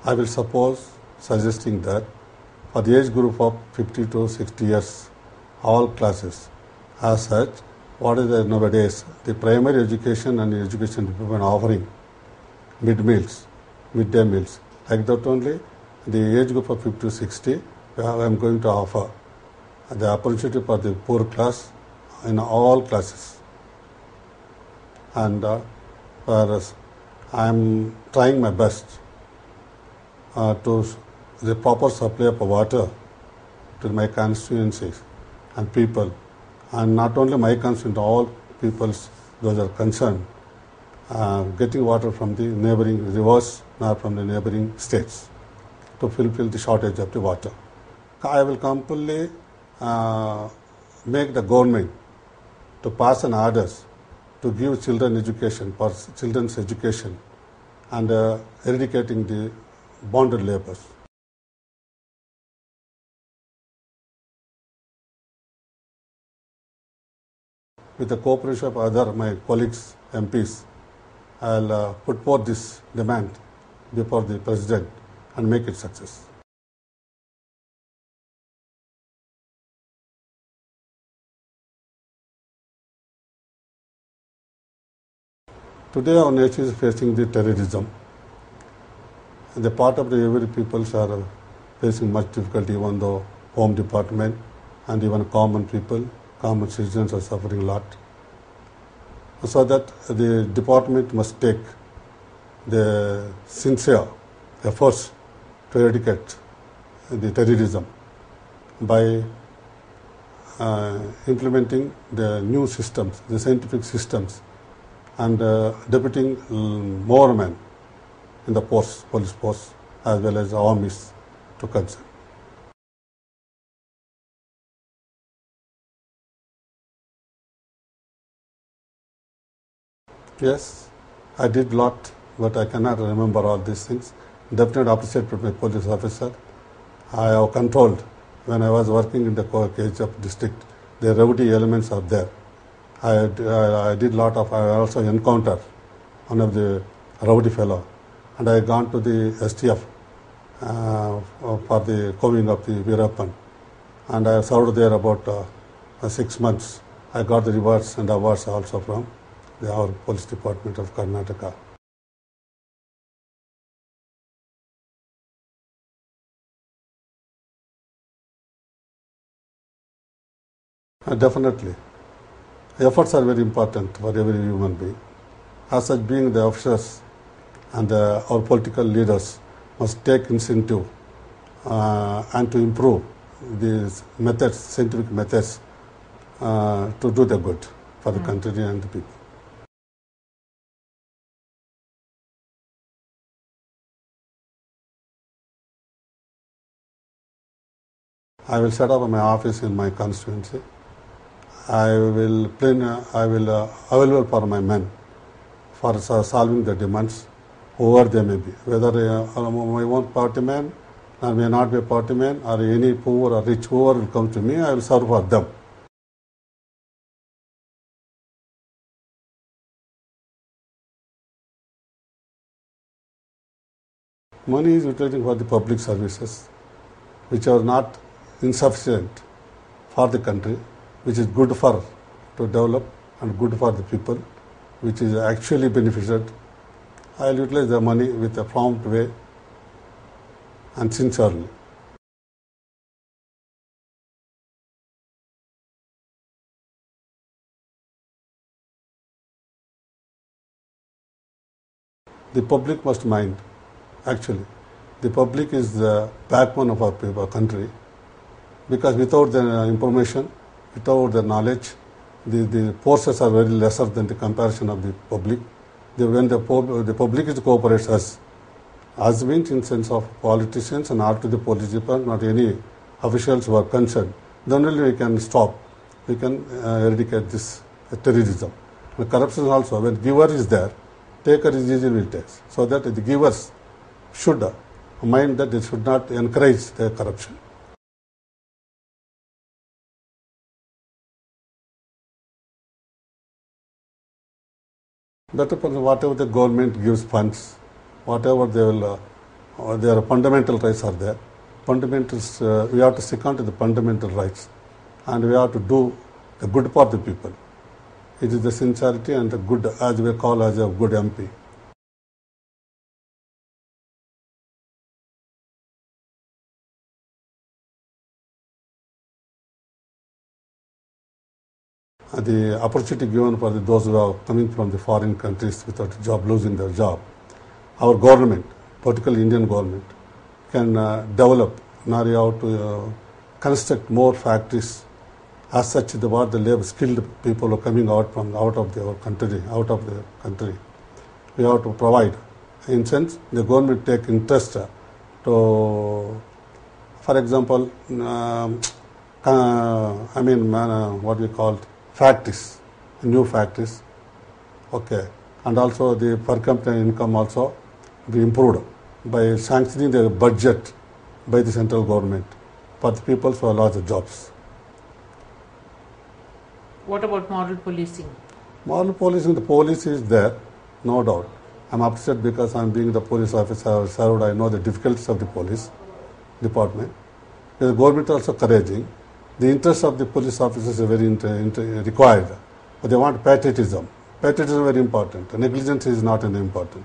I will suppose suggesting that for the age group of 50 to 60 years, all classes, as such, what is there nowadays? The primary education and education department offering midday meals. Like that only, the age group of 50 to 60, I am going to offer the opportunity for the poor class in all classes. And whereas I am trying my best to the proper supply of water to my constituencies and people, and not only my constituency, all peoples those are concerned, getting water from the neighboring rivers or from the neighboring states to fulfill the shortage of the water. I will completely make the government to pass an orders to give children education, for children's education, and eradicating the bonded labours. With the cooperation of other my colleagues, MPs, I'll put forth this demand before the President and make it success. Today our nation is facing the terrorism. The part of the every peoples are facing much difficulty, even though Home Department and even common people, common citizens are suffering a lot. So that the department must take the sincere efforts to eradicate the terrorism by implementing the new systems, the scientific systems, and deputing more men in the posts, police force, as well as armies to concern. Yes, I did a lot, but I cannot remember all these things. Definitely appreciate my police officer. I have controlled when I was working in the KHF district. The rowdy elements are there. I did a lot of. I also encountered one of the rowdy fellow, and I gone to the STF for the coving of the Veerappan, and I served there about 6 months. I got the rewards and awards also from our police department of Karnataka. Definitely. Efforts are very important for every human being. As such, being the officers and our political leaders must take incentive and to improve these methods, scientific methods, to do the good for the country and the people. I will set up my office in my constituency. I will available for my men for solving the demands, whoever they may be, whether my own party man or may not be a party man, or any poor or rich, whoever will come to me, I will serve for them. Money is utilizing for the public services, which are not insufficient for the country, which is good for to develop and good for the people, which is actually benefited. I will utilize the money with a prompt way and sincerely. The public must mind. Actually, the public is the backbone of our country, because without the information, without the knowledge, the forces are very lesser than the comparison of the public. When the public is cooperates us, as means in sense of politicians and not to the police department, not any officials who are concerned, then only we can stop, we can eradicate this terrorism. The corruption also, when giver is there, taker is easily take. So that the givers should mind that they should not encourage the corruption. Better for whatever the government gives funds, whatever they will their fundamental rights are there. Fundamentals, we have to stick on to the fundamental rights, and we have to do the good for the people. It is the sincerity and the good, as we call as a good MP. The opportunity given for those who are coming from the foreign countries without a job, losing their job. Our government, particularly Indian government, can develop, now you have to construct more factories. As such, the labor skilled people are coming out of their country. We have to provide. In sense, the government take interest to, for example, what we call factories, new factories. Okay, and also the per capita income also be improved by sanctioning the budget by the central government for the people who have lost jobs. What about moral policing? Moral policing, the police is there, no doubt. I'm upset because I'm being the police officer served. I know the difficulties of the police department. The government also encouraging. The interest of the police officers is very required. But they want patriotism. Patriotism is very important. Negligence is not important.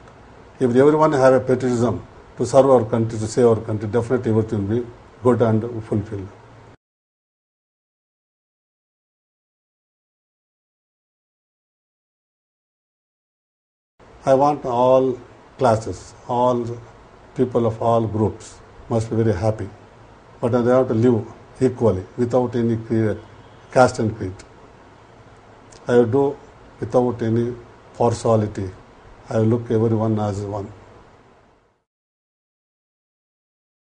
If everyone have a patriotism to serve our country, to save our country, definitely everything will be good and fulfilled. I want all classes, all people of all groups must be very happy. But they have to live equally without any caste and creed. I will do without any partiality. I will look everyone as one.